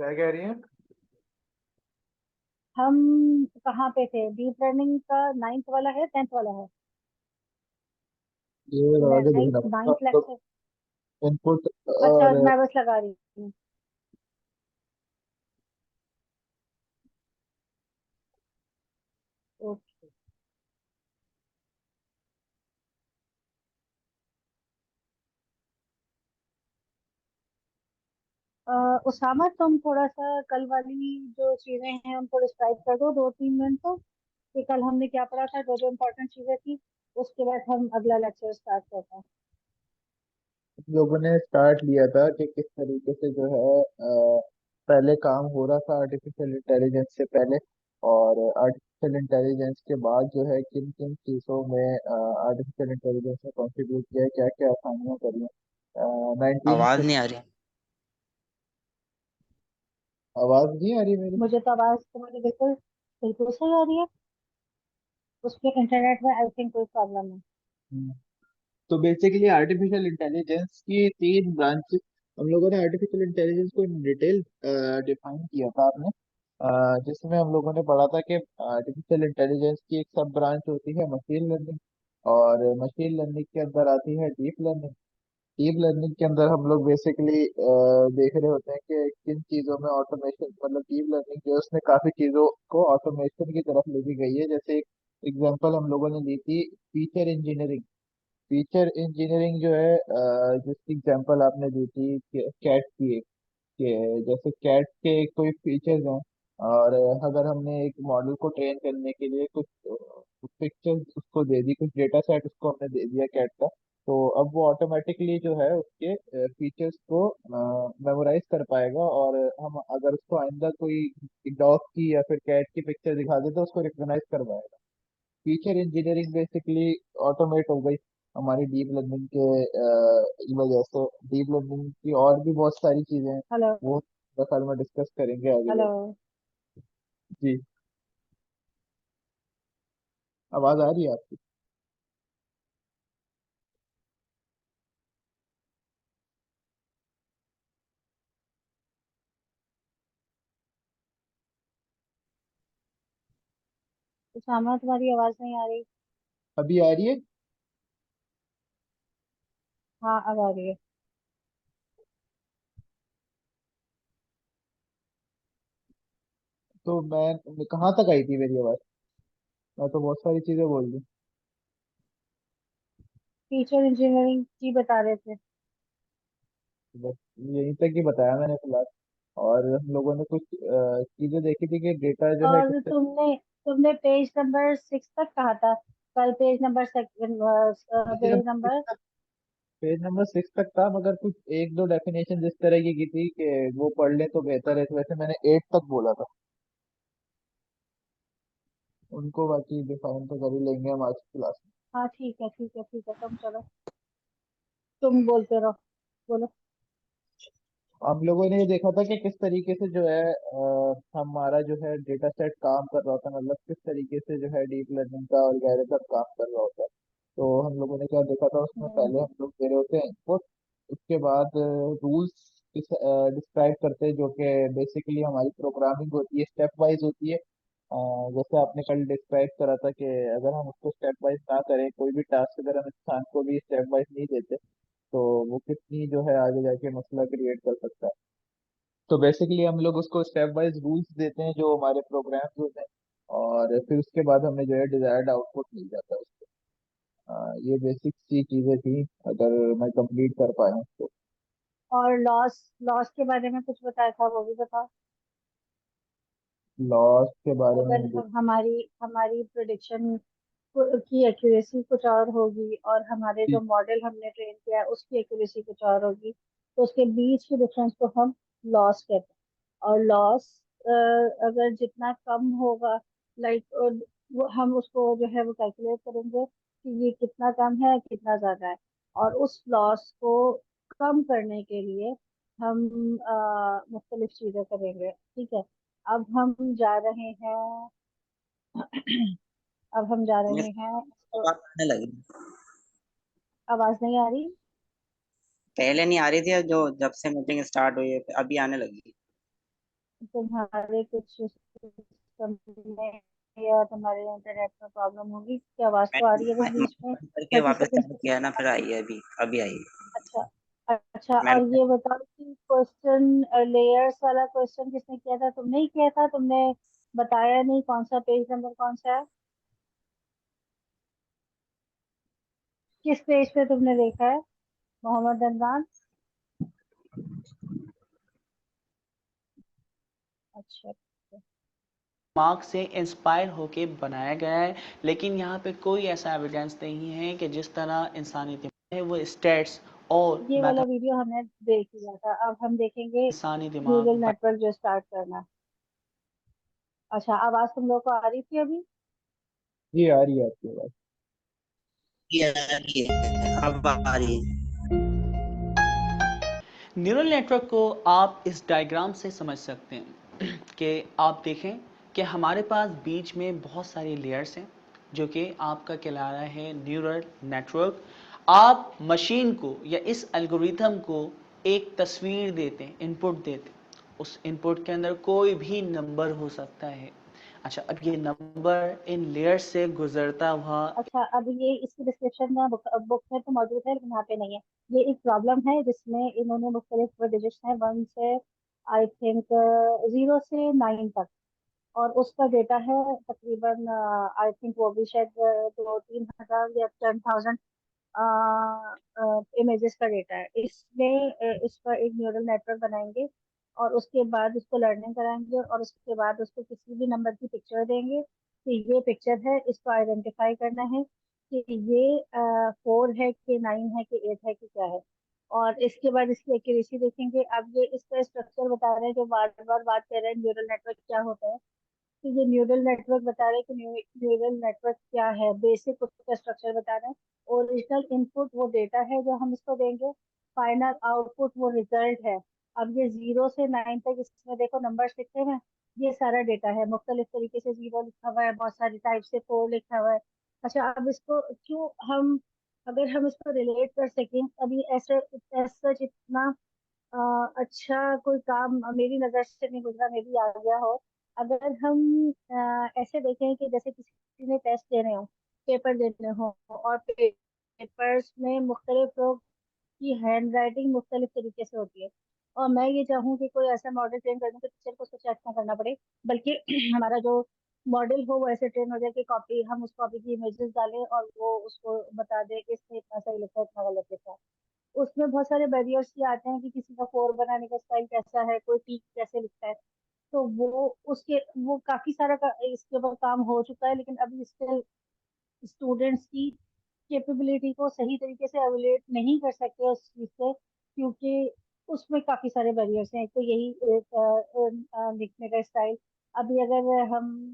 क्या कह रही है? हम कहाँ पे थे? डीप लर्निंग का नाइन्थ वाला है, टेंथ वाला है? ये आगे नाइन्थ देखना पड़ेगा नाइन्थ मतलब लेक्चर। इनपुट। अच्छा, और मैं बस लगा रही हूँ। ओके। उसामा, तुम थोड़ा सा कल वाली जो चीजें हैं उनको डिस्क्राइब कर दो, 2-3 मिनट तो, कि कल हमने क्या पढ़ा था, जो जो इम्पोर्टेंट चीजें थी। उसके बाद हम अगला लेक्चर स्टार्ट करते हैं। लोगों ने स्टार्ट लिया था कि किस तरीके से जो है पहले काम हो रहा था आर्टिफिशियल इंटेलिजेंस से पहले, और आर्टिफिशियल इंटेलिजेंस के बाद जो है किन किन चीज़ों में आर्टिफिशियल इंटेलिजेंस ने कंट्रीब्यूट किया है, क्या क्या आसानियाँ करी हैं। नाइनटीन। आवाज नहीं आ रही। आवाज़ नहीं आ रही मेरी? मुझे तो आवाज तुम्हारी बिल्कुल बिल्कुल सही आ रही है। उसके इंटरनेट में आई थिंक कोई प्रॉब्लम है। हम्म। तो बेसिकली आर्टिफिशियल इंटेलिजेंस की तीन ब्रांच हम लोगों ने आर्टिफिशियल इंटेलिजेंस को इन डिटेल डिफाइन किया था आपने, जिसमें हम लोगों ने पढ़ा था कि आर्टिफिशियल इंटेलिजेंस की एक सब ब्रांच होती है मशीन लर्निंग, और मशीन लर्निंग के अंदर आती है डीप लर्निंग। डीप लर्निंग के अंदर हम लोग बेसिकली देख रहे होते हैं कि किन चीज़ों में ऑटोमेशन, मतलब डीप लर्निंग जो है उसने काफ़ी चीज़ों को ऑटोमेशन की तरफ लेके गई है। जैसे एक एग्जांपल हम लोगों ने ली थी फीचर इंजीनियरिंग। फीचर इंजीनियरिंग जो है जिसकी एग्जांपल आपने दी थी कैट की, कि जैसे कैट के कोई फीचर्स हैं, और अगर हमने एक मॉडल को ट्रेन करने के लिए कुछ पिक्चर्स उसको दे दी, कुछ डेटा सेट उसको हमने दे दिया कैट का, तो अब वो ऑटोमेटिकली जो है उसके फीचर्स को मेमोराइज कर पाएगा, और हम अगर उसको आइंदा कोई डॉग की या फिर कैट की पिक्चर दिखा दे तो उसको रिकॉग्नाइज कर पाएगा। फीचर इंजीनियरिंग बेसिककली ऑटोमेट हो गई हमारी डीप लर्निंग के वजह से। डीप लर्निंग की और भी बहुत सारी चीजें हैं, हेलो। वो कल में डिस्कस करेंगे आगे हेलो। जाके। जी। आवाज आ रही है आपकी? उसामा, तुम्हारी आवाज नहीं आ रही। अभी आ रही है? हाँ, अब आ रही है। तो मैं कहाँ तक आई थी मेरी आवाज? मैं तो बहुत सारी चीजें बोल दी। टीचर इंजीनियरिंग की बता रहे थे। बस यहीं तक ही बताया मैंने फिलहाल। और हम लोगों ने कुछ चीजें देखी थी कि डेटा जो है और किस। तुमने तुमने पेज नंबर 6 तक कहा था। कल page number page number. Page number 6 तक था, मगर कुछ एक दो डेफिनेशन जिस तरह की थी कि वो पढ़ ले तो बेहतर है, तो वैसे मैंने 8 तक बोला था। उनको बाकी डिफाइन तो कर ही लेंगे हम आज की क्लास में। हाँ, ठीक है, ठीक है, ठीक है, तुम चलो। तुम बोलते रहो। बोलो। हम लोगों ने ये देखा था कि किस तरीके से जो है हमारा जो है डेटा सेट काम कर रहा होता है, मतलब किस तरीके से जो है डीप लर्निंग का एल्गोरिथम काम कर रहा होता है। तो हम लोगों ने क्या देखा था उसमें, हम्म। पहले हम लोग दे रहे होते हैं इनपुट, उसके बाद रूल्स डिस्क्राइब करते हैं जो कि बेसिकली हमारी प्रोग्रामिंग होती है, स्टेप वाइज होती है। जैसे आपने कल डिस्क्राइब करा था कि अगर हम उसको स्टेप वाइज ना करें, कोई भी टास्क अगर हम इंसान को भी स्टेप वाइज नहीं देते, तो वो कितनी जो है आगे जाके मसला क्रिएट कर सकता है। तो बेसिकली हम लोग उसको स्टेप वाइज रूल्स देते हैं जो हमारे प्रोग्राम्स होते हैं, और फिर उसके बाद हमें जो है डिजायर्ड आउटपुट मिल जाता है उसको। ये बेसिक सी चीजें थी, अगर मैं कंप्लीट कर पाया हूँ तो। और लॉस लॉस के बारे में कुछ बताया था, वो भी बताओ। लॉस के बारे में अगर मुझे। हमारी हमारी प्रोडिक्शन की एक्यूरेसी कुछ और होगी, और हमारे जो मॉडल हमने ट्रेन किया है उसकी एक्यूरेसी कुछ और होगी, तो उसके बीच के डिफरेंस को हम लॉस कहते हैं। और लॉस अगर जितना कम होगा, लाइक वो हम उसको जो है वो कैलकुलेट करेंगे कि ये कितना कम है कितना ज्यादा है। और उस लॉस को कम करने के लिए हम मुख्तलिफ चीजें करेंगे। ठीक है। अब हम जा रहे हैं अब हम जा ये रहे हैं तो। आवाज आने लगी। आवाज नहीं आ रही? पहले नहीं आ रही थी, जो जब से मीटिंग स्टार्ट हुई है अभी आने लगी। तुम्हारे कुछ सिस्टम में या तुम्हारे इंटरनेट में प्रॉब्लम होगी, क्या आवाज तो आ रही है बस मैंने बीच में बंद करके 30 वापस सेकंड। चालू किया ना, फिर आई है, अभी अभी आई है। अच्छा। अच्छा, और मैंने ये बताओ कि क्वेश्चन लेयर्स वाला क्वेश्चन किसने किया था? तुमने ही किया था, तुमने बताया नहीं कौन सा पेज नंबर कौन सा है, किस पेज पे तुमने देखा है मोहम्मद अनवान? अच्छा। दिमाग से इंस्पायर होके बनाया गया है, लेकिन यहाँ पे कोई ऐसा एविडेंस नहीं है कि जिस तरह इंसानी दिमाग है वो स्टेट्स और ये वाला मैथ वीडियो हमने देख लिया था, अब हम देखेंगे इंसानी दिमाग न्यूरल नेटवर्क जो स्टार्ट करना है। अच्छा, आवाज तुम लोग को आ रही थी अभी? जी आ रही है आपकी आवाज। की अब आ रही है। न्यूरल नेटवर्क को आप इस डायग्राम से समझ सकते हैं कि आप देखें कि हमारे पास बीच में बहुत सारी लेयर्स हैं जो कि आपका कहला रहा है न्यूरल नेटवर्क। आप मशीन को या इस एल्गोरिथम को एक तस्वीर देते हैं, इनपुट देते हैं, उस इनपुट के अंदर कोई भी नंबर हो सकता है। अच्छा, अब ये नंबर इन लेयर्स से गुजरता हुआ अच्छा, अब ये इसकी डिस्क्रिप्शन में बुक में तो मौजूद है लेकिन यहाँ पे नहीं है। ये एक प्रॉब्लम है जिसमें इन्होंने मुख्तलिफ डिजिट्स हैं, 1 से आई थिंक 0 से 9 तक, और उसका डेटा है तकरीबन आई थिंक वो भी शायद 2-3 हजार या 10,000 इमेजेस का डेटा है। इसमें इसका एक न्यूरल नेटवर्क बनाएंगे और उसके बाद उसको लर्निंग कराएंगे और उसके बाद उसको किसी भी नंबर की पिक्चर देंगे कि ये पिक्चर है, इसको आइडेंटिफाई करना है कि ये 4 है कि 9 है कि 8 है कि क्या है। और इसके बाद इसकी एक्यूरेसी देखेंगे। अब ये इसका स्ट्रक्चर बता रहे हैं, जो बार बार बात कर रहे हैं न्यूरल नेटवर्क क्या होता है। तो ये न्यूरल नेटवर्क बता रहे हैं कि न्यूरल नेटवर्क क्या है, बेसिक उसका स्ट्रक्चर बता रहे हैं। ओरिजिनल इनपुट वो डेटा है जो हम इसको देंगे, फाइनल आउटपुट वो रिजल्ट है। अब ये 0 से 9 तक इसमें देखो नंबर लिखे हुए हैं, ये सारा डेटा है। मुख्तलिफ तरीके से 0 लिखा हुआ है, बहुत सारी टाइप से 4 लिखा हुआ है। अच्छा, अब इसको क्यों हम, अगर हम इसको रिलेट कर सकें, अभी ऐसे ऐसा इतना अ, अच्छा कोई काम मेरी नजर से नहीं गुजरा, मे भी आ गया हो। अगर हम ऐसे देखें कि जैसे किसी ने टेस्ट देने हो, पेपर देने हो, और पेपर्स में मुख्तलिफ लोग की हैंड राइटिंग मुख्तलिफ तरीके से होती है, और मैं ये चाहूँ कि कोई ऐसा मॉडल ट्रेन कर दूं कि टीचर को उसको चेक ना करना पड़े, बल्कि हमारा जो मॉडल हो वो ऐसे ट्रेन हो जाए कि कॉपी, हम उस कॉपी की इमेजेस डालें और वो उसको बता दे कि इसने इतना सही लिखा है, इतना गलत लिखा है। उसमें बहुत सारे बैरियर्स ये आते हैं कि किसी का फोर बनाने का स्टाइल कैसा है, कोई टीक कैसे लिखता है। तो वो काफी सारा इसके ऊपर काम हो चुका है, लेकिन अभी स्टिल स्टूडेंट्स की कैपेबिलिटी को सही तरीके से एवेल्यूएट नहीं कर सकते उस चीज से, क्योंकि उसमें काफी सारे बैरियर्स हैं। एक तो यही लिखने का स्टाइल। अभी अगर हम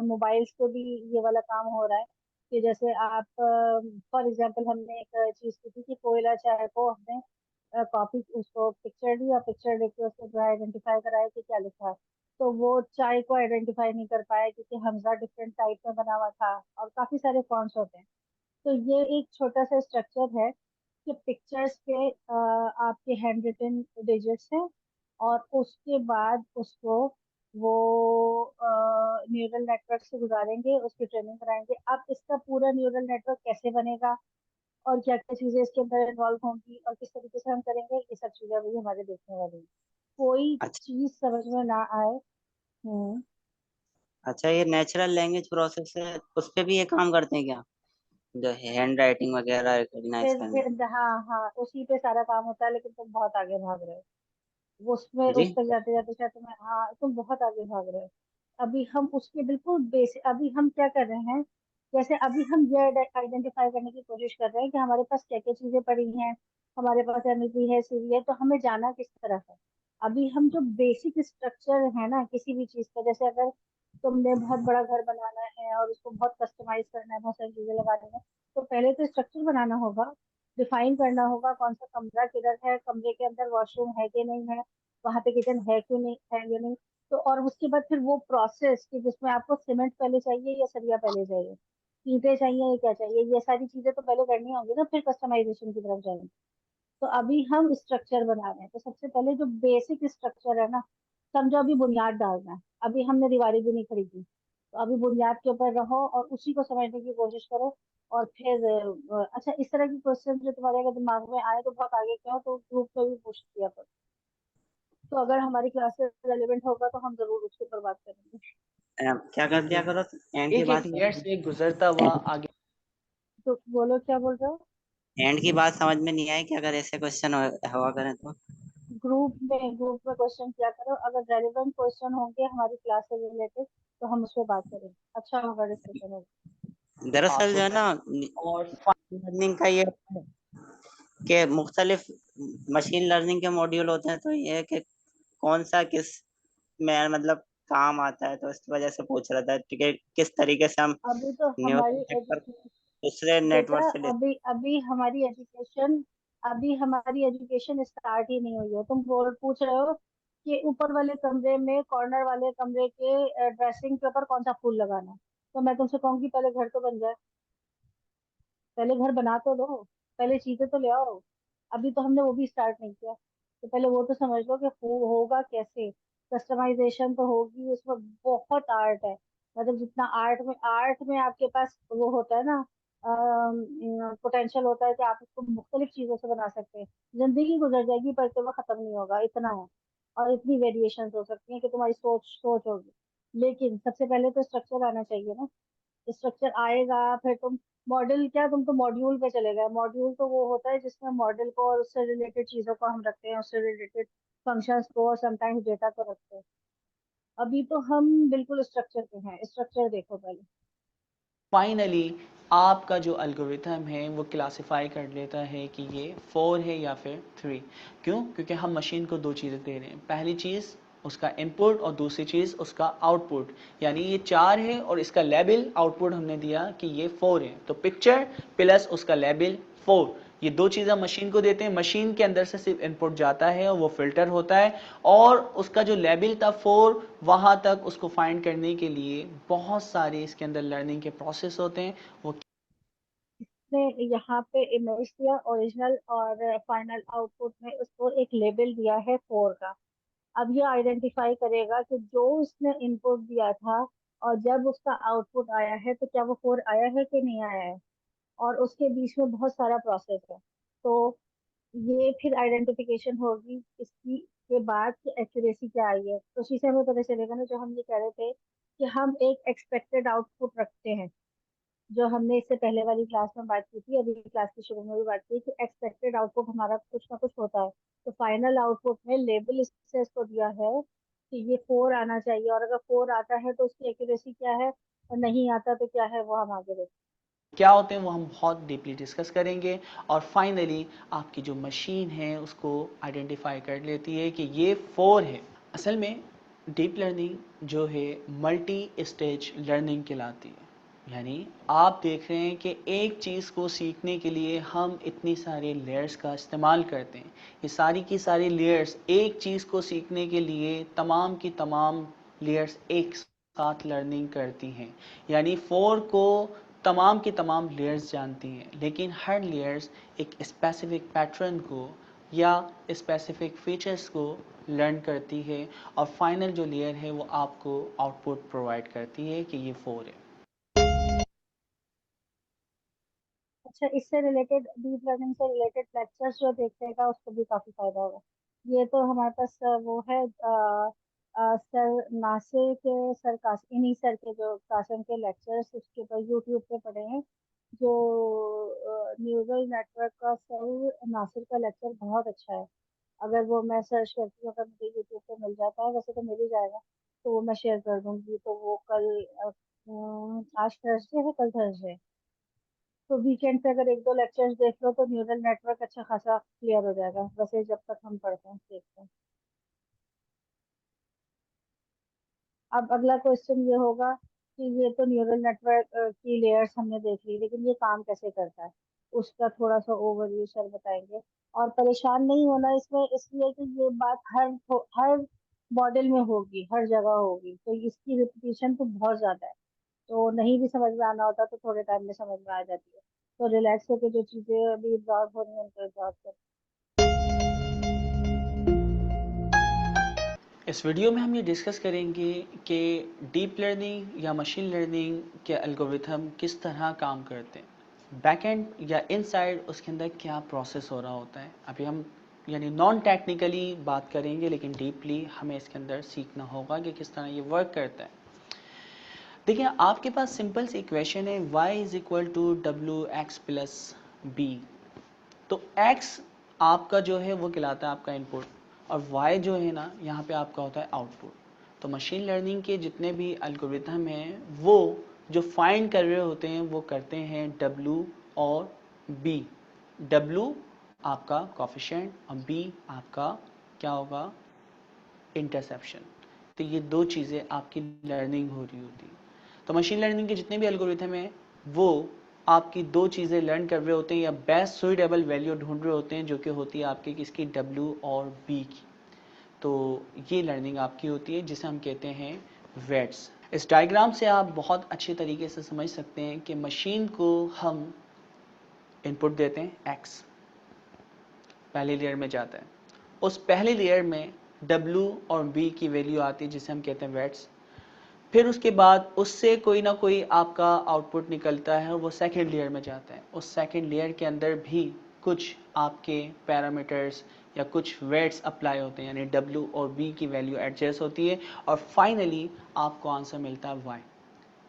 मोबाइल्स पे भी ये वाला काम हो रहा है कि जैसे आप, फॉर एग्जांपल हमने एक चीज की थी कि कोयला चाय को हमने कॉपी, उसको पिक्चर दी और पिक्चर देख के उसको जो आइडेंटिफाई कराया कि क्या लिखा है। तो वो चाय को आइडेंटिफाई नहीं कर पाया क्योंकि हमजा डिफरेंट टाइप में बना हुआ था और काफी सारे फॉन्ट्स होते हैं। तो ये एक छोटा सा स्ट्रक्चर है कि पिक्चर्स पे आपके हैंड रिटन डिजिट्स हैं, और उसके बाद उसको वो न्यूरल नेटवर्क से गुजारेंगे, उसकी ट्रेनिंग कराएंगे। अब इसका पूरा न्यूरल नेटवर्क कैसे बनेगा और क्या क्या चीजें इसके अंदर इन्वॉल्व होंगी और किस तरीके से हम करेंगे, ये सब चीजें अभी हमारे देखने वाली हैं। कोई अच्छा। चीज समझ में ना आए। हम्म। अच्छा, ये नेचुरल लैंग्वेज प्रोसेस है, उस पे भी ये काम करते हैं क्या, जो हैंड राइटिंग वगैरह रिकॉग्नाइज करना? फिर हाँ हाँ, उसी पे सारा काम होता है, लेकिन तुम बहुत आगे भाग रहे हो। वो उसमें जी। उस तक जाते जाते शायद तुम्हें, हाँ तुम बहुत आगे भाग रहे हो। अभी हम उसके बिल्कुल बेसिक, अभी हम क्या कर रहे हैं, जैसे अभी हम ये आइडेंटिफाई करने की कोशिश कर रहे हैं कि हमारे पास क्या क्या चीजें पड़ी हैं। हमारे पास एमईपी है, सीवी है, तो हमें जाना किस तरफ है। अभी हम जो बेसिक स्ट्रक्चर है ना किसी भी चीज का, जैसे अगर तुमने बहुत बड़ा घर बनाना है और उसको बहुत कस्टमाइज करना है, बहुत सारी चीजें लगानी है, तो पहले तो स्ट्रक्चर बनाना होगा, डिफाइन करना होगा कौन सा कमरा किधर है, कमरे के अंदर वॉशरूम है कि नहीं है, वहां पे किचन है क्यों नहीं है या नहीं। तो और उसके बाद फिर वो प्रोसेस कि जिसमें आपको सीमेंट पहले चाहिए या सरिया पहले चाहिए, ईंटें चाहिए या क्या चाहिए, ये सारी चीजें तो पहले करनी होंगी ना, फिर कस्टमाइजेशन की तरफ जाएंगे। तो अभी हम स्ट्रक्चर बना रहे हैं, तो सबसे पहले जो बेसिक स्ट्रक्चर है ना, समझो अभी बुनियाद डालना है, अभी हमने दीवारें भी नहीं खरीदी, तो अभी बुनियाद के ऊपर रहो और उसी को समझने की कोशिश करो। और फिर अच्छा, इस तरह की क्वेश्चन जो तुम्हारे अगर दिमाग में आए तो बहुत आगे क्या हो, तो ग्रुप में भी पूछ लिया करो। तो अगर हमारी क्लास से रेलिवेंट होगा तो हम जरूर उसके ऊपर बात करेंगे। क्या कर दिया करो, एंड की एक एक बात लेयर से गुजरता हुआ आगे। तो बोलो क्या बोल रहे हो। एंड की बात समझ में नहीं आई कि अगर ऐसे क्वेश्चन हुआ करें तो। ग्रुप में क्वेश्चन किया करो, अगर रेलिवेंट क्वेश्चन होंगे हमारी क्लास से रिलेटेड तो हम उस पर बात करेंगे, अच्छा होगा, डिस्कशन होगा। दरअसल पास जो है होता ना, है और लर्निंग का ये है कि मुख्तलिफ मशीन लर्निंग के मॉड्यूल होते हैं, तो ये है कि कौन सा किस में मतलब काम आता है, तो इस वजह से पूछ रहा था कि किस तरीके से हम अभी तो न्यूरल हमारी नेटवर्क एजुकेशन, दूसरे बेटा नेटवर्क से ले। अभी अभी हमारी एजुकेशन, अभी हमारी एजुकेशन स्टार्ट ही नहीं हुई है। तुम बोल पूछ रहे हो कि ऊपर वाले कमरे में, कॉर्नर वाले कमरे के ड्रेसिंग के ऊपर कौन सा फूल लगाना है, तो मैं तुमसे कहूंगी पहले घर तो बन जाए, पहले घर बना तो दो, पहले चीजें तो ले आओ। अभी तो हमने वो भी स्टार्ट नहीं किया, तो पहले वो तो समझ लो कि होगा कैसे। कस्टमाइजेशन तो होगी, उसमें बहुत आर्ट है। मतलब जितना आर्ट में आपके पास वो होता है ना, पोटेंशियल होता है कि आप उसको मुख्तलिफ चीजों से बना सकते हैं। जिंदगी गुजर जाएगी पर वो खत्म नहीं होगा, इतना है। और इतनी वेरिएशन हो सकती है कि तुम्हारी सोच सोच होगी। लेकिन सबसे पहले तो स्ट्रक्चर आना चाहिए ना। स्ट्रक्चर आएगा फिर तुम मॉडल, क्या तुम तो मॉड्यूल पे चले गए। मॉड्यूल तो वो होता है जिसमें मॉडल को और उससे रिलेटेड चीजों को हम रखते हैं, उससे रिलेटेड फंक्शंस को और समटाइम्स डेटा को रखते हैं। अभी तो हम बिल्कुल स्ट्रक्चर पे हैं, स्ट्रक्चर देखो पहले। फाइनली आपका जो एल्गोरिथम है वो क्लासिफाई कर लेता है कि ये 4 है या फिर 3। क्यों? क्योंकि हम मशीन को दो चीज़ें दे रहे हैं, पहली चीज़ उसका इनपुट और दूसरी चीज़ उसका आउटपुट। यानी ये 4 है और इसका लेबल आउटपुट हमने दिया कि ये 4 है, तो पिक्चर प्लस उसका लेबल 4, ये दो चीज़ें मशीन को देते हैं। मशीन के अंदर से सिर्फ इनपुट जाता है और वो फिल्टर होता है, और उसका जो लेबल था 4, वहाँ तक उसको फाइंड करने के लिए बहुत सारे इसके अंदर लर्निंग के प्रोसेस होते हैं। वो ने यहाँ पे इमेज दिया ओरिजिनल और फाइनल आउटपुट में उसको एक लेबल दिया है 4 का। अब ये आइडेंटिफाई करेगा कि जो उसने इनपुट दिया था और जब उसका आउटपुट आया है तो क्या वो 4 आया है कि नहीं आया है। और उसके बीच में बहुत सारा प्रोसेस है। तो ये फिर आइडेंटिफिकेशन होगी इसकी के बाद कि एक्यूरेसी क्या आई है, तो उसी से हमें पता चलेगा ना। जो हम ये कह रहे थे कि हम एक एक्सपेक्टेड आउटपुट रखते हैं, जो हमने इससे पहले वाली क्लास में बात की थी, अभी क्लास की शुरू में भी बात की कि एक्सपेक्टेड आउटपुट हमारा कुछ ना कुछ होता है। तो फाइनल आउटपुट में लेबल इससे इसको दिया है कि ये 4 आना चाहिए, और अगर 4 आता है तो उसकी एक्यूरेसी क्या है, और नहीं आता तो क्या है, वो हम आगे देखेंगे। क्या होते हैं वो हम बहुत डीपली डिस्कस करेंगे। और फाइनली आपकी जो मशीन है उसको आइडेंटिफाई कर लेती है कि ये 4 है। असल में डीप लर्निंग जो है मल्टी स्टेज लर्निंग कहलाती है। यानी आप देख रहे हैं कि एक चीज़ को सीखने के लिए हम इतनी सारे लेयर्स का इस्तेमाल करते हैं। ये सारी की सारी लेयर्स एक चीज़ को सीखने के लिए तमाम की तमाम लेयर्स एक साथ लर्निंग करती हैं। यानी 4 को तमाम की तमाम लेयर्स जानती हैं, लेकिन हर लेयर्स एक स्पेसिफिक पैटर्न को या स्पेसिफिक फीचर्स को लर्न करती है, और फाइनल जो लेयर है वो आपको आउटपुट प्रोवाइड करती है कि ये 4 है। अच्छा, इससे रिलेटेड डीप लर्निंग से रिलेटेड लेक्चर्स जो देखेगा उसको भी काफी फायदा होगा। ये तो हमारे पास वो है सर नासिर के, सर कासिम, इन्हीं सर के जो कासिम के लेक्चर्स उसके ऊपर यूट्यूब पे पड़े हैं। जो न्यूरल नेटवर्क का सर नासिर का लेक्चर बहुत अच्छा है। अगर वो मैं सर्च करती हूँ, अगर मुझे यूट्यूब पे मिल जाता है, वैसे तो मिल ही जाएगा, तो वो मैं शेयर कर दूंगी। तो वो कल आज थर्सडे है, कल थर्सडे, तो वीकेंड पे अगर एक दो लेक्चर्स देख लो तो न्यूरल नेटवर्क अच्छा खासा क्लियर हो जाएगा, वैसे जब तक हम पढ़ते हैं देखते हैं। अब अगला क्वेश्चन ये होगा कि ये तो न्यूरल नेटवर्क की लेयर्स हमने देख ली, लेकिन ये काम कैसे करता है उसका थोड़ा सा ओवरव्यू सर बताएंगे। और परेशान नहीं होना इसमें, इसलिए कि ये बात हर मॉडल में होगी, हर जगह होगी, तो इसकी रिपीटिशन तो बहुत ज्यादा है। तो नहीं भी समझ में आना होता तो थोड़े टाइम में समझ में आ जाती है। तो रिलैक्स होकर जो चीजें अभी एब्जॉर्ब हो रही हैं उनको एब्जॉर्ब कर। इस वीडियो में हम ये डिस्कस करेंगे कि डीप लर्निंग या मशीन लर्निंग के एल्गोरिथम किस तरह काम करते हैं, बैकएंड या इनसाइड उसके अंदर क्या प्रोसेस हो रहा होता है। अभी हम यानी नॉन टेक्निकली बात करेंगे, लेकिन डीपली हमें इसके अंदर सीखना होगा कि किस तरह ये वर्क करता है। देखिए, आपके पास सिंपल सी इक्वेशन है y is equal to W X plus B. तो x आपका जो है वो कहलाता है आपका इनपुट, और y जो है ना यहाँ पे आपका होता है आउटपुट। तो मशीन लर्निंग के जितने भी एल्गोरिथम हैं वो जो फाइंड कर रहे होते हैं वो करते हैं w और b। w आपका कोफिशिएंट और b आपका क्या होगा, इंटरसेप्शन। तो ये दो चीज़ें आपकी लर्निंग हो रही होती है। तो मशीन लर्निंग के जितने भी एल्गोरिथम हैं वो आपकी दो चीज़ें लर्न कर रहे होते हैं या बेस्ट सुइटेबल वैल्यू ढूंढ रहे होते हैं, जो कि होती है आपकी किसकी, W और B की। तो ये लर्निंग आपकी होती है जिसे हम कहते हैं वेट्स। इस डायग्राम से आप बहुत अच्छे तरीके से समझ सकते हैं कि मशीन को हम इनपुट देते हैं X, पहली लेयर में जाता है, उस पहली लेयर में W और B की वैल्यू आती है जिसे हम कहते हैं वेट्स। फिर उसके बाद उससे कोई ना कोई आपका आउटपुट निकलता है और वो सेकेंड लेयर में जाता है। उस सेकेंड लेयर के अंदर भी कुछ आपके पैरामीटर्स या कुछ वेट्स अप्लाई होते हैं, यानी W और B की वैल्यू एडजस्ट होती है और फाइनली आपको आंसर मिलता है Y।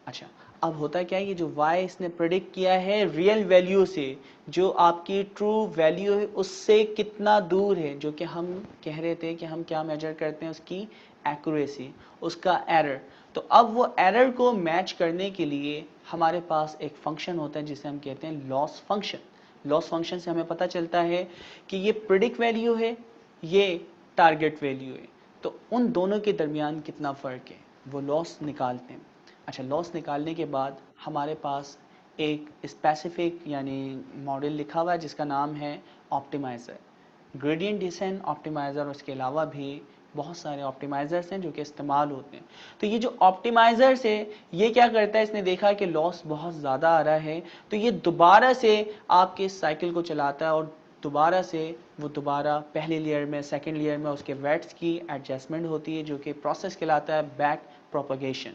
अच्छा, अब होता क्या है, ये जो y इसने प्रिडिक्ट किया है रियल वैल्यू से, जो आपकी ट्रू वैल्यू है उससे कितना दूर है, जो कि हम कह रहे थे कि हम क्या मेजर करते हैं, उसकी एक्यूरेसी, उसका एरर। तो अब वो एरर को मैच करने के लिए हमारे पास एक फंक्शन होता है जिसे हम कहते हैं लॉस फंक्शन। लॉस फंक्शन से हमें पता चलता है कि ये प्रिडिक्ट वैल्यू है, ये टारगेट वैल्यू है, तो उन दोनों के दरमियान कितना फ़र्क है वो लॉस निकालते हैं। अच्छा, लॉस निकालने के बाद हमारे पास एक स्पेसिफिक यानी मॉडल लिखा हुआ है जिसका नाम है ऑप्टिमाइज़र, ग्रेडियंट डिसेंट ऑप्टिमाइज़र। उसके अलावा भी बहुत सारे ऑप्टिमाइज़र्स हैं जो कि इस्तेमाल होते हैं। तो ये जो ऑप्टिमाइज़र्स है ये क्या करता है, इसने देखा कि लॉस बहुत ज़्यादा आ रहा है, तो ये दोबारा से आपके साइकिल को चलाता है और दोबारा से वो दोबारा पहली लेयर में, सेकेंड लेयर में उसके वेट्स की एडजस्टमेंट होती है, जो कि प्रोसेस कहलाता है बैक प्रोपगेशन।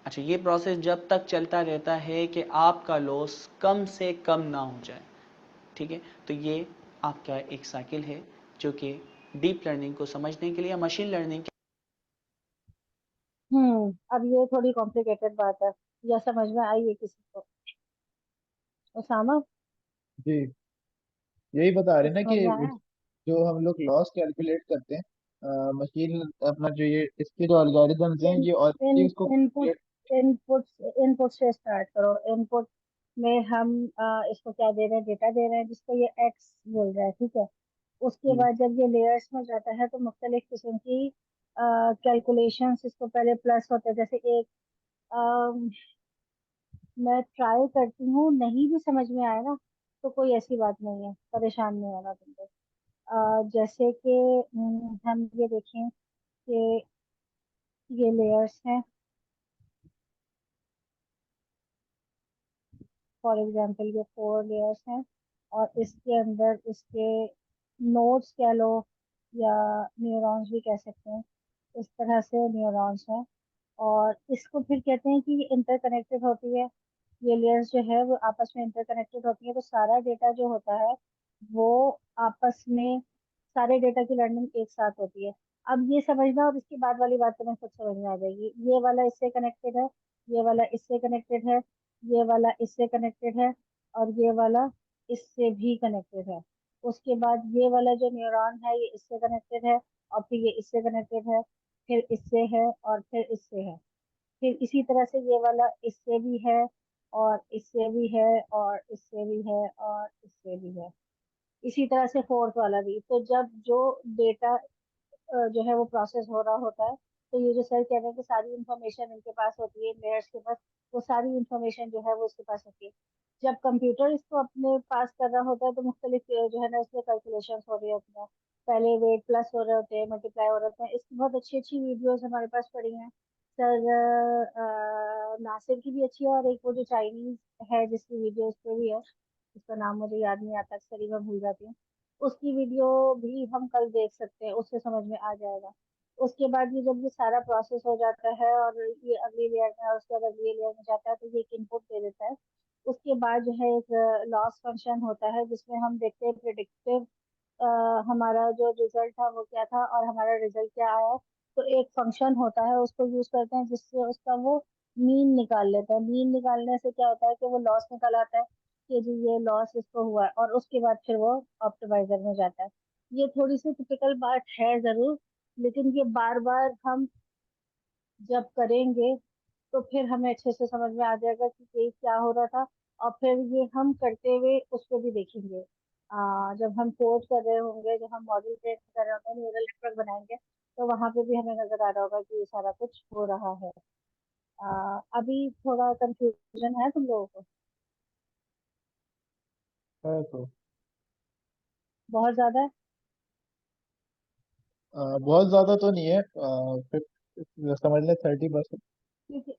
अच्छा, ये प्रोसेस जब तक चलता रहता है कि आपका लॉस कम से कम ना हो जाए। ठीक है, तो ये आपका एक साइकिल है जो कि डीप लर्निंग को समझने के लिए, मशीन लर्निंग अब ये थोड़ी कॉम्प्लिकेटेड बात है, या समझ में आई है किसी को? उसामा, जी, यही बता रहे कुछ हैं ना समझ में कि आया? जो हम लोग लॉस कैलकुलेट करते हैं, मशीन अपना जो ये इसके जो अलगोरिदम्स हैं इन ये इन ऑलरेडी उसको इनपुट calculate। इनपुट इनपुट से स्टार्ट करो। इनपुट में हम इसको क्या दे रहे हैं, डेटा दे रहे हैं जिसको ये एक्स बोल रहा है, ठीक है। उसके जी बाद जब ये लेयर्स में जाता है तो मुख्तलिफ किस्म की कैलकुलेशंस, इसको पहले प्लस होता है, जैसे एक अम, मैं ट्राई करती हूँ, नहीं भी समझ में आए ना तो कोई ऐसी बात नहीं है, परेशान नहीं होना तुमको। जैसे कि हम ये देखें कि ये लेयर्स हैं, फॉर एग्जांपल ये 4 लेयर्स हैं, और इसके अंदर इसके नोड्स कह लो या न्यूरॉन्स भी कह सकते हैं, इस तरह से न्यूरॉन्स हैं। और इसको फिर कहते हैं कि ये इंटरकनेक्टेड होती है, ये लेयर्स जो है वो आपस में इंटरकनेक्टेड होती है, तो सारा डेटा जो होता है वो आपस में, सारे डेटा की लर्निंग एक साथ होती है। अब ये समझना, और इसके बाद वाली बात तो मैं खुद समझ में आ जाएगी। ये वाला इससे कनेक्टेड है, ये वाला इससे कनेक्टेड है, ये वाला इससे कनेक्टेड है, और ये वाला इससे भी कनेक्टेड है। उसके बाद ये वाला जो न्यूरॉन है ये इससे कनेक्टेड है, और फिर ये इससे कनेक्टेड है, फिर इससे है, और फिर इससे है। फिर इसी तरह से ये वाला इससे भी है, और इससे भी है, और इससे भी है, और इससे भी है। इसी तरह से फोर्थ वाला भी। तो जब जो डेटा जो है वो प्रोसेस हो रहा होता है, तो ये जो सर कह रहे हैं कि सारी इंफॉर्मेशन इनके पास होती है, लेयर्स के पास, वो सारी इंफॉर्मेशन जो है वो उसके पास होती है। जब कंप्यूटर इसको अपने पास कर रहा होता है तो मुख्तलिफ जो है ना इसमें कैलकुलेशन हो रही होती हैं। पहले वेट प्लस हो रहे होते हैं, मल्टीप्लाई हो रहे होते हैं। इसकी बहुत अच्छी अच्छी वीडियोस हमारे पास पड़ी हैं सर, नासिर की भी अच्छी है, और एक वो जो चाइनीज है जिसकी वीडियो उस पर भी है, उसका नाम मुझे याद नहीं आता, अक्सर ही मैं भूल जाती हूँ। उसकी वीडियो भी हम कल देख सकते हैं, उससे समझ में आ जाएगा। उसके बाद ये जब ये सारा प्रोसेस हो जाता है और ये अगली लेयर में और उसके बाद अगली लेयर में जाता है, तो ये एक इनपुट दे देता है। उसके बाद जो है एक लॉस फंक्शन होता है जिसमें हम देखते हैं प्रिडिक्टिव हमारा जो रिजल्ट था वो क्या था और हमारा रिजल्ट क्या आया। तो एक फंक्शन होता है, उसको यूज करते हैं जिससे उसका वो मीन निकाल लेता है। मीन निकालने से क्या होता है कि वो लॉस निकाल आता है कि जी ये लॉस इसको हुआ है, और उसके बाद फिर वो ऑप्टिमाइजर में जाता है। ये थोड़ी सी टिपिकल बात है जरूर, लेकिन ये बार बार हम जब करेंगे तो फिर हमें अच्छे से समझ में आ जाएगा कि ये क्या हो रहा था। और फिर ये हम करते हुए उसको भी देखेंगे। जब हम कोड कर रहे होंगे, जब हम मॉडल ट्रेन कर रहे होंगे, न्यूरल नेटवर्क बनाएंगे, तो वहां पे भी हमें नजर आ रहा होगा कि ये सारा कुछ हो रहा है। अभी थोड़ा कंफ्यूजन है तुम लोगों को? है तो बहुत ज्यादा है? बहुत ज्यादा तो नहीं है, समझ ले 30%। क्योंकि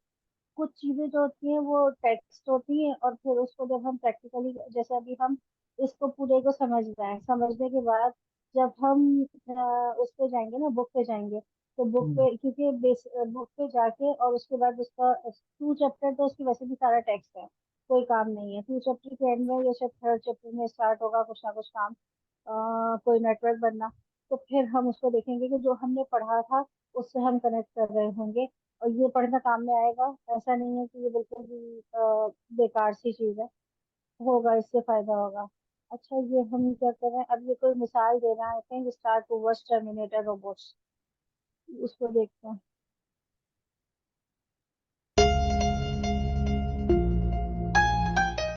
कुछ चीजें जो होती हैं वो टेक्स्ट होती हैं, और फिर उसको जब हम प्रैक्टिकली, जैसे अभी हम इसको पूरे को समझ रहे हैं, समझने के बाद जब हम उस पे जाएंगे ना, बुक पे जाएंगे, तो बुक हम्म। पे, क्योंकि बेस बुक पे जाके और उसके बाद उसका 2 चैप्टर तो उसकी वैसे भी सारा टेक्स्ट है, कोई काम नहीं है। 2 चैप्टर के एंड में या शायद 3rd चैप्टर में स्टार्ट होगा कुछ ना कुछ काम, कोई नेटवर्क बनना। तो फिर हम उसको देखेंगे कि जो हमने पढ़ा था उससे हम कनेक्ट कर रहे होंगे, और ये पढ़ना काम में आएगा। ऐसा नहीं है कि ये बिल्कुल भी बेकार सी चीज है, होगा, इससे फायदा होगा। अच्छा, ये हम क्या कर रहे हैं, अब ये कोई मिसाल दे रहा है, I think start towards terminator robots, उसको देखते हैं।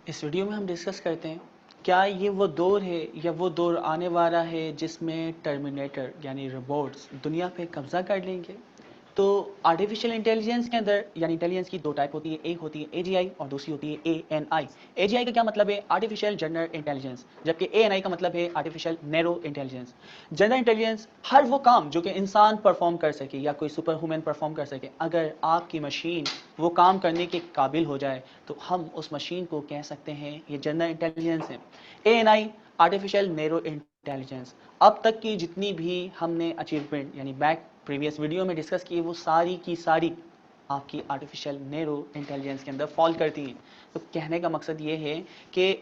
इस वीडियो में हम डिस्कस करते हैं क्या ये वो दौर है या वो दौर आने वाला है जिसमें टर्मिनेटर यानी रोबोट्स दुनिया पे कब्जा कर लेंगे। तो आर्टिफिशियल इंटेलिजेंस के अंदर यानी इंटेलिजेंस की दो टाइप होती है, एक होती है एजीआई और दूसरी होती है एएनआई। एजीआई का क्या मतलब है? आर्टिफिशियल जनरल इंटेलिजेंस, जबकि एएनआई का मतलब है artificial narrow intelligence. General intelligence हर वो काम जो कि इंसान परफॉर्म कर सके या कोई सुपर ह्यूमन परफॉर्म कर सके, अगर आपकी मशीन वो काम करने के काबिल हो जाए तो हम उस मशीन को कह सकते हैं ये जनरल इंटेलिजेंस है। ANI artificial narrow intelligence. अब तक की जितनी भी हमने अचीवमेंट यानी बैक प्रीवियस वीडियो में डिस्कस की, वो सारी की सारी आपकी आर्टिफिशियल नैरो इंटेलिजेंस के अंदर फॉल करती हैं। तो कहने का मकसद ये है कि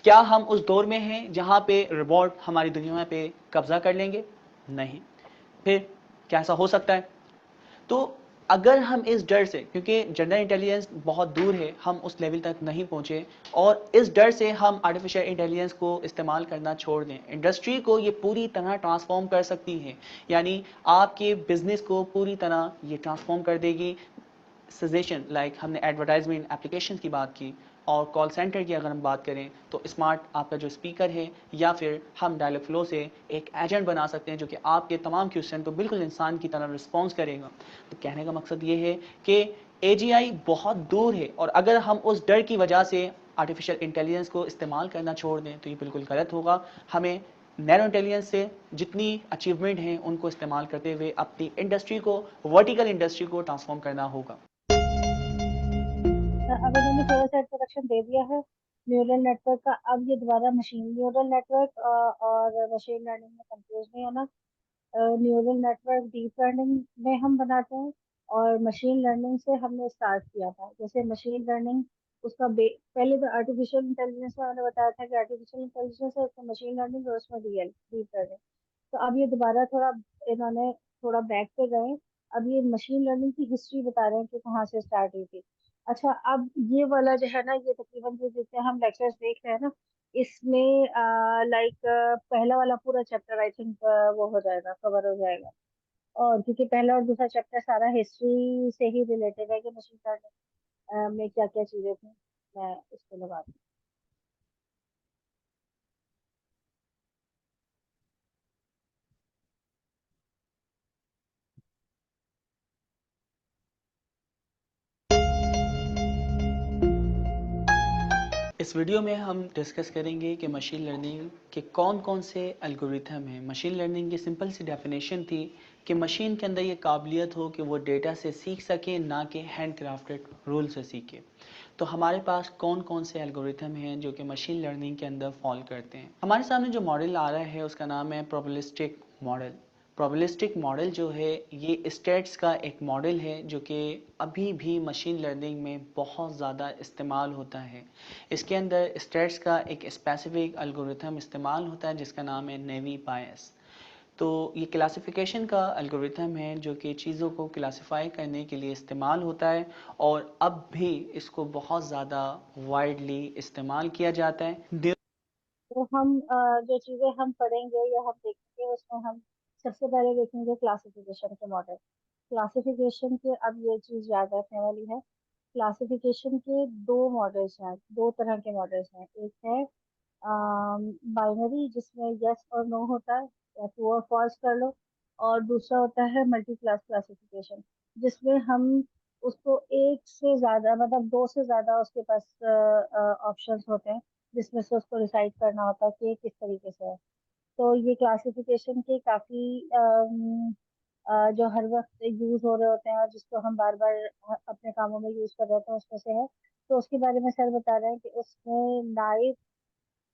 क्या हम उस दौर में हैं जहां पे रोबोट हमारी दुनिया पे कब्जा कर लेंगे? नहीं। फिर क्या ऐसा हो सकता है? तो अगर हम इस डर से, क्योंकि जनरल इंटेलिजेंस बहुत दूर है, हम उस लेवल तक नहीं पहुंचे, और इस डर से हम आर्टिफिशियल इंटेलिजेंस को इस्तेमाल करना छोड़ दें, इंडस्ट्री को ये पूरी तरह ट्रांसफॉर्म कर सकती है। यानी आपके बिजनेस को पूरी तरह ये ट्रांसफॉर्म कर देगी। सजेशन लाइक हमने एडवर्टाइजमेंट एप्लीकेशन की बात की, और कॉल सेंटर की अगर हम बात करें तो स्मार्ट आपका जो स्पीकर है, या फिर हम डायलॉग फ्लो से एक एजेंट बना सकते हैं जो कि आपके तमाम क्वेश्चन को बिल्कुल इंसान की तरह रिस्पॉन्स करेगा। तो कहने का मकसद ये है कि एजीआई बहुत दूर है, और अगर हम उस डर की वजह से आर्टिफिशियल इंटेलिजेंस को इस्तेमाल करना छोड़ दें तो ये बिल्कुल गलत होगा। हमें नैरो इंटेलिजेंस से जितनी अचीवमेंट हैं उनको इस्तेमाल करते हुए अपनी इंडस्ट्री को, वर्टिकल इंडस्ट्री को ट्रांसफॉर्म करना होगा। अभी मैंने थोड़ा सा इंट्रोडक्शन दे दिया है न्यूरल नेटवर्क का। अब ये दोबारा मशीन न्यूरल नेटवर्क और मशीन लर्निंग में कंफ्यूज नहीं होना। न्यूरल नेटवर्क डीप लर्निंग में हम बनाते हैं, और मशीन लर्निंग से हमने स्टार्ट किया था। जैसे मशीन लर्निंग उसका पहले तो आर्टिफिशियल इंटेलिजेंस में मैंने बताया था कि आर्टिफिशियल इंटेलिजेंस है, उसमें मशीन लर्निंग और उसमें डीएल डीप लर्निंग। तो अब ये दोबारा थोड़ा इन्होंने थोड़ा बैक पे गए। अब ये मशीन लर्निंग की हिस्ट्री बता रहे हैं कि कहाँ से स्टार्ट हुई थी। अच्छा, अब ये वाला जो है ना, ये तकरीबन जो जितने हम लेक्चर्स देख रहे हैं ना, इसमें लाइक पहला वाला पूरा चैप्टर आई थिंक वो हो जाएगा, कवर हो जाएगा। और क्योंकि पहला और दूसरा चैप्टर सारा हिस्ट्री से ही रिलेटेड है कि मशीन लर्निंग में क्या क्या चीजें थी, मैं इसको लगा दूँ। इस वीडियो में हम डिस्कस करेंगे कि मशीन लर्निंग के कौन कौन से एल्गोरिथम हैं। मशीन लर्निंग की सिंपल सी डेफिनेशन थी कि मशीन के अंदर ये काबिलियत हो कि वो डेटा से सीख सके, ना कि हैंड क्राफ्टेड रूल से सीखे। तो हमारे पास कौन कौन से एल्गोरिथम हैं जो कि मशीन लर्निंग के अंदर फॉल करते हैं। हमारे सामने जो मॉडल आ रहा है उसका नाम है प्रोबेबिलिस्टिक मॉडल। प्रोबेबिलिस्टिक मॉडल जो है ये स्टेट्स का एक मॉडल है जो कि अभी भी मशीन लर्निंग में बहुत ज़्यादा इस्तेमाल होता है। इसके अंदर स्टेट्स का एक स्पेसिफिक एल्गोरिथम इस्तेमाल होता है जिसका नाम है नेवी बायस। तो ये क्लासिफिकेशन का एल्गोरिथम है जो कि चीज़ों को क्लासिफाई करने के लिए इस्तेमाल होता है और अब भी इसको बहुत ज़्यादा वाइडली इस्तेमाल किया जाता है। तो हम जो चीजें हम पढ़ेंगे या हम देखेंगे उसमें हम सबसे पहले देखेंगे क्लासिफिकेशन के मॉडल। क्लासिफिकेशन के, अब ये चीज याद रखने वाली है, क्लासिफिकेशन के दो मॉडल्स हैं, दो तरह के मॉडल्स हैं। एक है बाइनरी जिसमें यस और नो होता है, या ट्रू और फॉल्स कर लो। और दूसरा होता है मल्टी क्लास क्लासिफिकेशन, जिसमें हम उसको एक से ज्यादा, मतलब दो से ज्यादा उसके पास ऑप्शंस होते हैं, जिसमें से उसको डिसाइड करना होता है कि किस तरीके से है। तो ये क्लासिफिकेशन के काफी जो हर वक्त यूज हो रहे होते हैं और जिसको हम बार बार अपने कामों में यूज कर रहे होते हैं उसमें से है। तो उसके बारे में सर बता रहे हैं कि उसमें नाइफ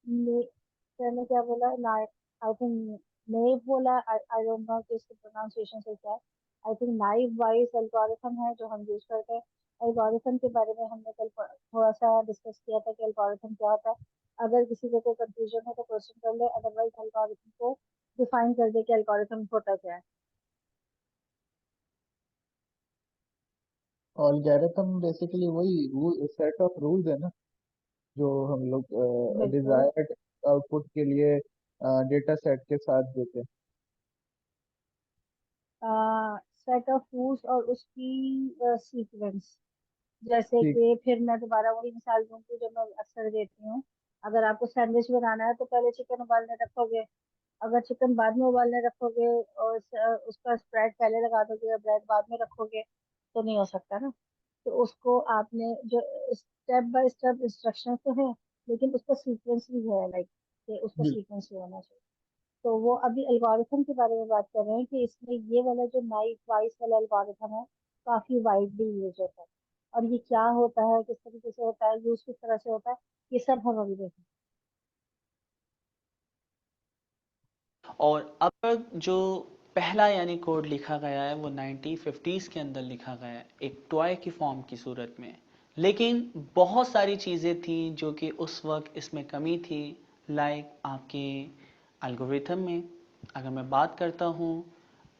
ने, सर ने क्या बोला, नाइफ, आई थिंक नेव बोला, आई डोंट नो कि इसकी प्रोनाउंसिएशन से क्या है। I think knife wise algorithm है जो हम यूज करते हैं। एल्गोरिथम के बारे में हमने कल थोड़ा सा डिस्कस किया था कि एल्गोरिथम क्या होता है। अगर किसी को कोई कंफ्यूजन है तो क्वेश्चन कर ले, अदरवाइज एल्गोरिथम को डिफाइन कर दे कि एल्गोरिथम होता क्या है। ऑलगैरिथम बेसिकली वही रूल सेट ऑफ रूल्स है ना, जो हम लोग बिल्कुल। डिजायर्ड आउटपुट के लिए डेटा सेट के साथ देते हैं। सेट ऑफ रूल्स और उसकी सीक्वेंस। जैसे ठीक। कि फिर मैं दोबारा वही मिसाल दूंगी जो मैं अक्सर देती हूँ। अगर आपको सैंडविच बनाना है तो पहले चिकन उबालने रखोगे। अगर चिकन बाद में उबालने रखोगे और उसका स्प्रेड पहले लगा दोगे या ब्रेड बाद में रखोगे तो नहीं हो सकता ना। तो उसको आपने जो स्टेप बाय स्टेप इंस्ट्रक्शन तो है, लेकिन उसका सीक्वेंस भी है, लाइक कि उसका जी। सीक्वेंस भी होना चाहिए। तो वो अभी एल्गोरिथम के बारे में बात कर रहे हैं कि इसमें ये वाला जो नाइफ वाइस वाला एल्गोरिथम है काफी वाइडली यूज होता है। और ये क्या होता है, किस तरीके से होता है, यूज किस तरह से होता है, ये सब हम अभी देखें। और अब तक जो पहला यानी कोड लिखा गया है वो 1950s के अंदर लिखा गया है एक टॉय की फॉर्म की सूरत में। लेकिन बहुत सारी चीज़ें थी जो कि उस वक्त इसमें कमी थी, लाइक आपके एल्गोरिथम में। अगर मैं बात करता हूँ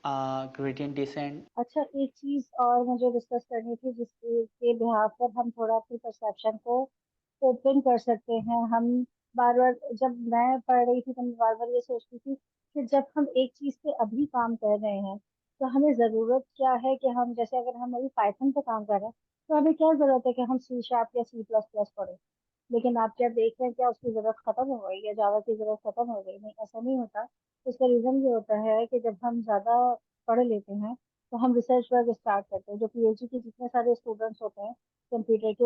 ग्रेडियंट डिसेंट। अच्छा, एक चीज और मुझे डिस्कस करनी थी जिसके के बिहाफ पर हम थोड़ा अपनी परसेप्शन को ओपन कर सकते हैं। हम बार बार, जब मैं पढ़ रही थी तो मैं बार बार ये सोचती थी कि जब हम एक चीज पे अभी काम कर रहे हैं तो हमें जरूरत क्या है कि हम, जैसे अगर हम अभी पाइथन पे काम कर रहे हैं तो हमें क्या जरूरत है कि हम सी शार्प या सी प्लस प्लस पढ़ें। लेकिन आप क्या देख रहे हैं, क्या उसकी जरूरत खत्म हो गई या जावा की जरूरत खत्म हो गई? नहीं, ऐसा नहीं होता। उसका रीजन ये होता है कि जब हम ज्यादा पढ़ लेते हैं तो हम रिसर्च वर्क स्टार्ट करते हैं। जो पीएचडी के जितने सारे स्टूडेंट्स होते हैं कंप्यूटर के,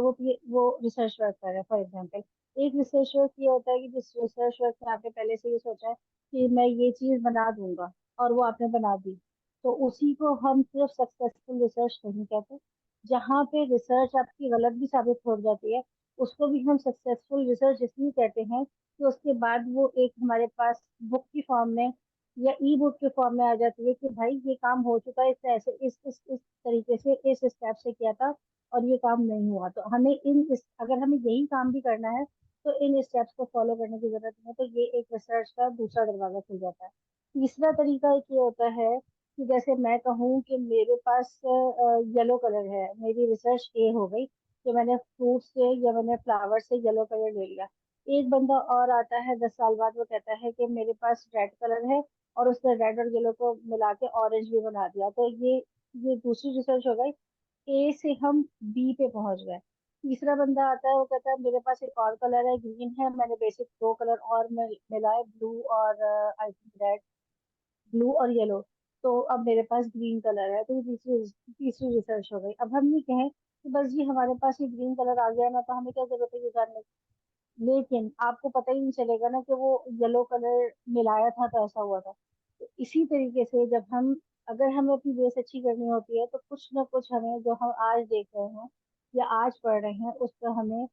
वो रिसर्च वर्क कर रहे हैं। फॉर एग्जांपल, एक रिसर्च वर्क ये होता है कि जिस रिसर्च वर्क में आपने पहले से ये सोचा है कि मैं ये चीज बना दूंगा और वो आपने बना दी, तो उसी को हम सिर्फ सक्सेसफुल रिसर्च नहीं कहते। जहाँ पे रिसर्च आपकी गलत भी साबित हो जाती है उसको भी हम सक्सेसफुल रिसर्च इसलिए कहते हैं कि उसके बाद वो एक हमारे पास बुक की फॉर्म में या ई बुक के फॉर्म में आ जाती है कि भाई ये काम हो चुका है, इससे ऐसे इस तरीके से इस स्टेप से किया था और ये काम नहीं हुआ। तो हमें अगर हमें यही काम भी करना है तो इन स्टेप्स को फॉलो करने की जरूरत नहीं है। तो ये एक रिसर्च का दूसरा दरवाजा खुल जाता है। तीसरा तरीका एक ये होता है कि जैसे मैं कहूँ कि मेरे पास येलो कलर है, मेरी रिसर्च ए हो गई कि मैंने फ्रूट से या मैंने फ्लावर से येलो कलर ले लिया। एक बंदा और आता है 10 साल बाद, वो कहता है कि मेरे पास रेड कलर है और उसने रेड और येलो को मिला के ऑरेंज भी बना दिया। तो ये दूसरी रिसर्च हो गई। ए से हम बी पे पहुंच गए। तीसरा बंदा आता है, वो कहता है मेरे पास एक और कलर है, ग्रीन है, मैंने बेसिक दो कलर और मिलाए, ब्लू और आई थिंक रेड, ब्लू और येलो, तो अब मेरे पास ग्रीन कलर है। तो ये तीसरी तीसरी रिसर्च हो गई। अब हम ये कहें कि बस जी हमारे पास ये ग्रीन कलर आ गया ना, तो हमें क्या जरूरत है ये जानने की? लेकिन आपको पता ही नहीं चलेगा ना कि वो येलो कलर मिलाया था तो ऐसा हुआ था। तो इसी तरीके से जब हम, अगर हमें अपनी बेस अच्छी करनी होती है तो कुछ ना कुछ हमें, जो हम आज देख रहे हैं या आज पढ़ रहे हैं, उस पर हमें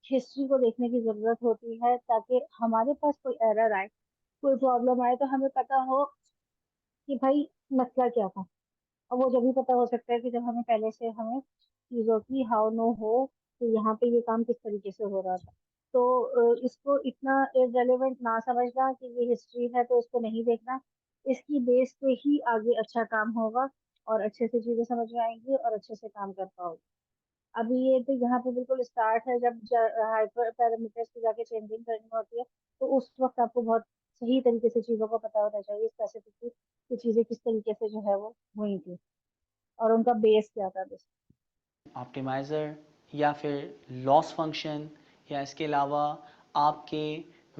हिस्ट्री को देखने की जरूरत होती है, ताकि हमारे पास कोई एरर आए, कोई प्रॉब्लम आए तो हमें पता हो कि भाई मसला क्या था। और वो जब भी पता हो सकता है कि जब हमें पहले से हमें चीजों की हाउ नो हो कि यहाँ पे ये काम किस तरीके से हो रहा था। तो इसको इतना इररेलेवेंट ना समझना कि ये हिस्ट्री है तो इसको नहीं देखना। इसकी बेस पे ही आगे अच्छा काम होगा और अच्छे से चीजें समझ में आएंगी और अच्छे से काम कर पाओगे। अभी ये तो यहाँ पे बिल्कुल स्टार्ट है, जब हाइपर पैरामीटर्स की जाके चेंजिंग करनी होती है तो उस वक्त आपको बहुत सही तरीके से चीजों का पता होना चाहिए स्पेसिफिकली कि चीजें किस तरीके से जो है वो हुई थी और उनका बेस क्या था बस। ऑप्टिमाइज़र या फिर लॉस फंक्शन, या इसके अलावा आपके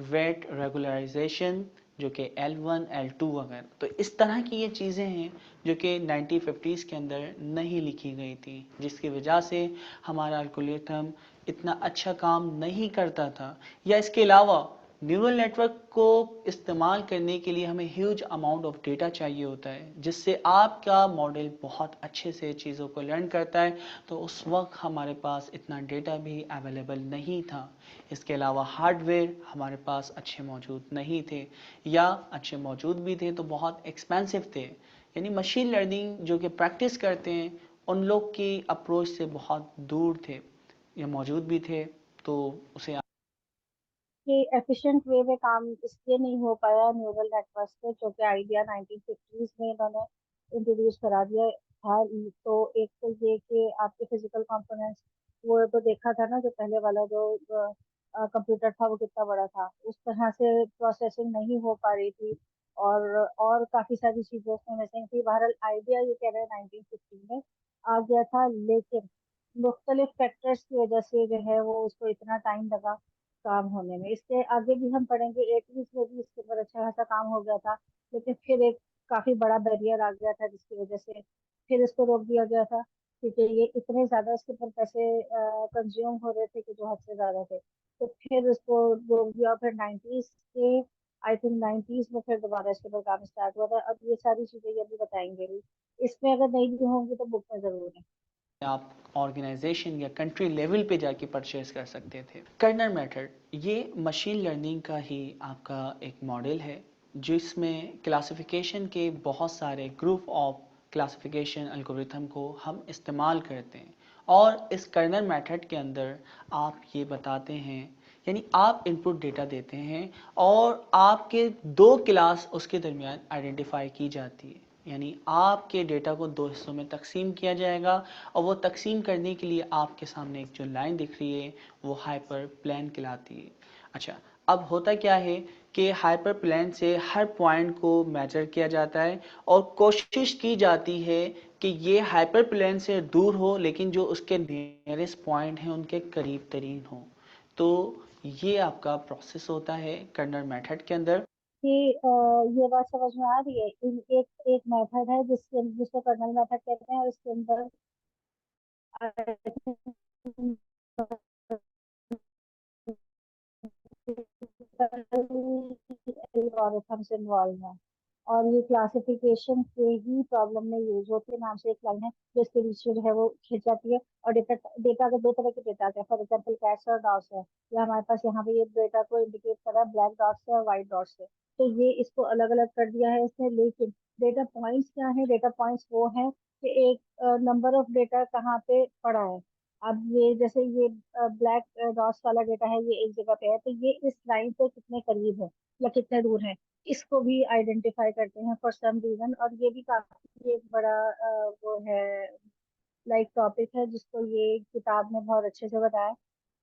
वेट रेगुलराइजेशन जो कि L1 L2 वगैरह। तो इस तरह की ये चीज़ें हैं जो कि 1950s के अंदर नहीं लिखी गई थी, जिसकी वजह से हमारा एल्गोरिथम इतना अच्छा काम नहीं करता था। या इसके अलावा न्यूरल नेटवर्क को इस्तेमाल करने के लिए हमें ह्यूज अमाउंट ऑफ डेटा चाहिए होता है, जिससे आपका मॉडल बहुत अच्छे से चीज़ों को लर्न करता है। तो उस वक्त हमारे पास इतना डेटा भी अवेलेबल नहीं था। इसके अलावा हार्डवेयर हमारे पास अच्छे मौजूद नहीं थे, या अच्छे मौजूद भी थे तो बहुत एक्सपेंसिव थे। यानी मशीन लर्निंग जो कि प्रैक्टिस करते हैं उन लोग की अप्रोच से बहुत दूर थे, या मौजूद भी थे तो उसे। कि एफिशिएंट वे में काम इसलिए नहीं हो पाया न्यूरल नेटवर्क से क्योंकि आइडिया 1950s में इन्होंने इंट्रोड्यूस करा दिया था। तो एक तो ये कि आपके फिजिकल कंपोनेंट्स, वो तो देखा था ना जो पहले वाला जो कंप्यूटर था वो कितना बड़ा था, उस तरह से प्रोसेसिंग नहीं हो पा रही थी। और काफी सारी चीजें उसमें मिसिंग थी। बहरहाल आइडिया ये कह रहे हैं 1950 में आ गया था, लेकिन मुख्तलिफ फैक्टर्स की वजह से जो है वो उसको इतना टाइम लगा काम होने में। इसके आगे भी हम पढ़ेंगे 80s में भी इसके ऊपर अच्छा खासा काम हो गया था, लेकिन फिर एक काफी बड़ा बैरियर आ गया था जिसकी वजह से फिर इसको रोक दिया गया था, क्योंकि ये इतने ज्यादा इसके ऊपर पैसे कंज्यूम हो रहे थे कि जो हद से ज्यादा थे। तो फिर उसको रोक दिया। फिर 90s के आई थिंक 90s में फिर दोबारा इसके ऊपर काम स्टार्ट हुआ था। अब ये सारी चीजें ये भी बताएंगे भी, इसमें अगर नहीं भी होंगी तो बुक में जरूर है। आप ऑर्गेनाइजेशन या कंट्री लेवल पे जाके परचेज कर सकते थे। कर्नल मेथड ये मशीन लर्निंग का ही आपका एक मॉडल है, जिसमें क्लासिफिकेशन के बहुत सारे ग्रुप ऑफ क्लासिफिकेशन एल्गोरिथम को हम इस्तेमाल करते हैं। और इस कर्नल मेथड के अंदर आप ये बताते हैं, यानी आप इनपुट डेटा देते हैं और आपके दो क्लास उसके दरमियान आइडेंटिफाई की जाती है। यानी आपके डेटा को दो हिस्सों में तकसीम किया जाएगा, और वो तकसीम करने के लिए आपके सामने एक जो लाइन दिख रही है वो हाइपर प्लेन कहलाती है। अच्छा, अब होता क्या है कि हाइपर प्लेन से हर पॉइंट को मेजर किया जाता है और कोशिश की जाती है कि ये हाइपर प्लेन से दूर हो, लेकिन जो उसके नियरेस्ट पॉइंट हैं उनके करीब तरीन हो। तो ये आपका प्रोसेस होता है कर्नल मेथड के अंदर। कि ये बात समझ में आ रही है। एक एक मेथड है जिसको कर्नल मेथड कहते हैं और इसके अंदर एल्गोरिथम्स इन्वॉल्व हैं। और ये क्लासिफिकेशन के ही प्रॉब्लम में यूज होती है। नाम से एक लाइन है जो इसके बीच में जो है वो खिंच जाती है। और डेटा डेटा का दो तरह के डेटा आते हैं, फॉर एग्जाम्पल कैट्स और डॉग्स है। या हमारे पास यहाँ पे ये डेटा को इंडिकेट कर रहा है ब्लैक डॉट्स से और व्हाइट डॉट्स से। तो ये इसको अलग अलग कर दिया है इसने। लेकिन डेटा पॉइंट्स क्या है? डेटा पॉइंट्स वो हैं कि एक नंबर ऑफ डेटा कहाँ पे पड़ा है। अब ये जैसे ये ब्लैक डॉट्स वाला डेटा है, ये एक जगह पे है, तो ये इस लाइन से कितने करीब है या कितने दूर है, इसको भी आइडेंटिफाई करते हैं फॉर सम रीजन। और ये भी काफी एक बड़ा वो है, लाइक टॉपिक है जिसको ये किताब में बहुत अच्छे से बताया।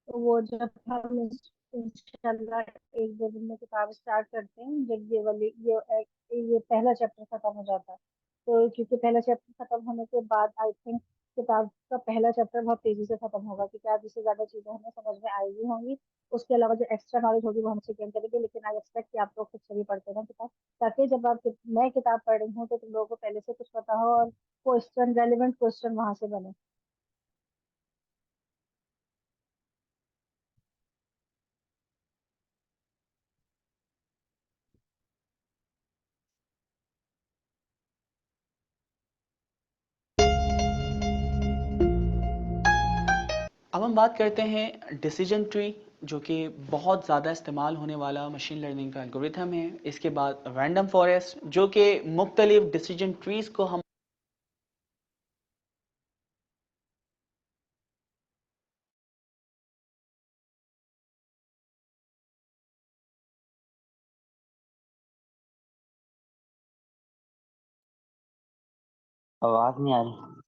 तो वो जब हम इंशाल्लाह एक दो दिन में किताब स्टार्ट करते हैं, जब ये वाली ये पहला चैप्टर खत्म हो जाता है। तो क्योंकि पहला चैप्टर खत्म होने के बाद आई थिंक किताब का पहला चैप्टर बहुत तेजी से खत्म होगा, क्योंकि आधी से ज्यादा चीजें हमें समझ में आएगी होंगी। उसके अलावा जो एक्स्ट्रा नॉलेज होगी वो हम उसे गेन करेंगे। लेकिन आई एक्सपेक्ट कि आप लोग खुद से भी पढ़ते रहें किताब, ताकि जब आप मैं किताब पढ़ रही हूँ तो तुम लोगों को पहले से कुछ पता हो और क्वेश्चन रेलिवेंट क्वेश्चन वहां से बने। अब हम बात करते हैं डिसीजन ट्री जो कि बहुत ज़्यादा इस्तेमाल होने वाला मशीन लर्निंग का एल्गोरिथम है। इसके बाद रैंडम फॉरेस्ट, जो कि मुख्तलिफ डिसीजन ट्रीज को हम आवाज नहीं आ रही।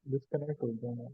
डिस्कनेक्ट हो गया।